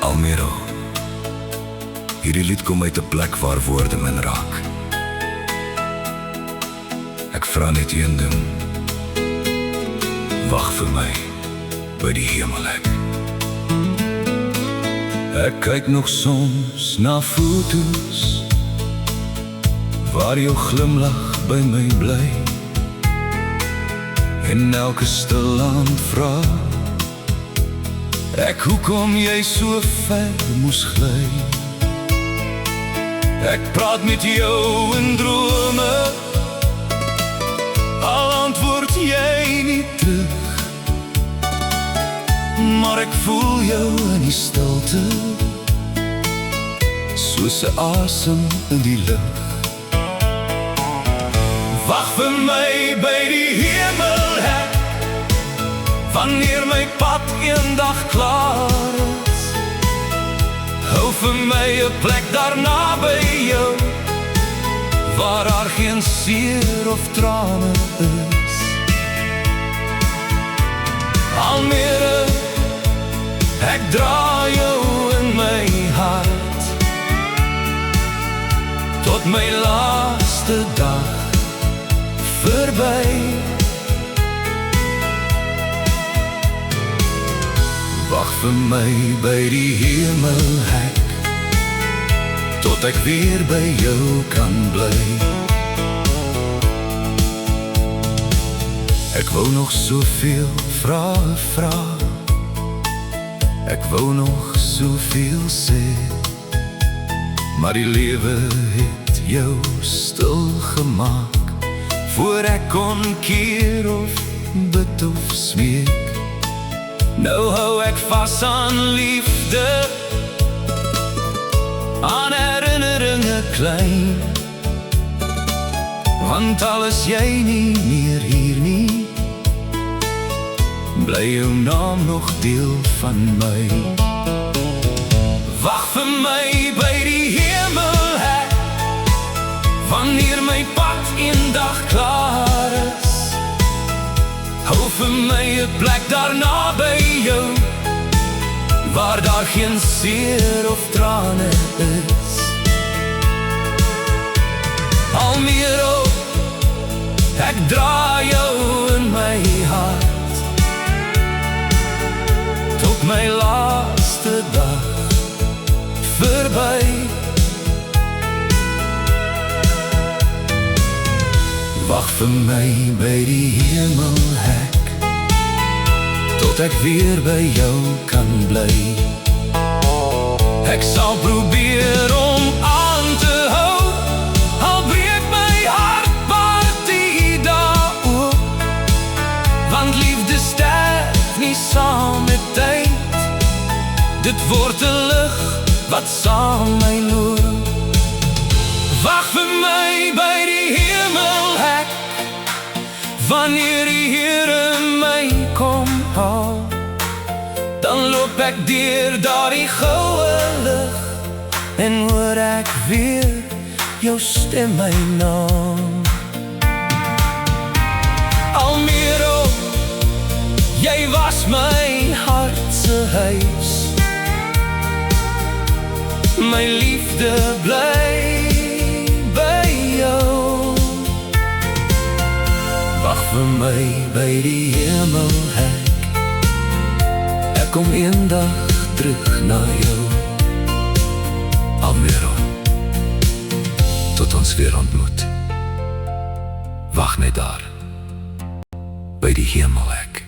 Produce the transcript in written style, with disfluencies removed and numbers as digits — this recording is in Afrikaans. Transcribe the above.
Almero. Hierdie lied kom uit 'n plek waar woorde min raak. Ek vra net een ding. Wag vir my by die hemelhek. Ek kyk nog soms na foto's waar jou glimlach by my bly, en elke stil aanvra ek hoekom jy so ver moes gly. Ek praat met jou in drome, al antwoord jy nie terug, maar ek voel jou in die stilte, soos 'n asem in die lug. Wag vir my by die hemelhek, wanneer my pad eendag klaar is. Hou vir my 'n plek daarna by jou, waar daar geen seer of trane is. Almere, ek dra jou in my hart, tot my laaste dag verby. Wag vir my by die hemelhek, tot ek weer by jou kan bly. Ek wou nog soveel vrae vra, ek wou nog soveel sê, maar die lewe het jou stil gemaak, voor ek kon keer of bid of smeek. Nou hou ek vas aan liefde, aan herinneringe klein, want al is jy nie meer hier nie, bly jou naam nog deel van my. Wag vir my by die hemelhek, wanneer my pad eendag klaar is. Hou vir my 'n plek daarna by jou, waar daar geen seer of trane is. Almere, ek dra jou in my hart, tot my laaste dag verby. Wag vir my by die hemelhek, tot ek weer by jou kan bly. Ek sal probeer om aan te hou, al breek my hart partie daar oop, want liefde sterf nie saam met tyd, dit word 'n lig wat saam my loop. Wag vir my by die hemelhek, wanneer die Here my kom haal, dan loop ek deur daardie goue lig, en hoor ek weer jou stem my naam. Almere, jy was my hart se huis, my liefde bly by jou. Wag vir my by die hemelhek, ek kom eendag terug na jou. Almere, tot ons weer ontmoet. Wag net daar by die hemelhek.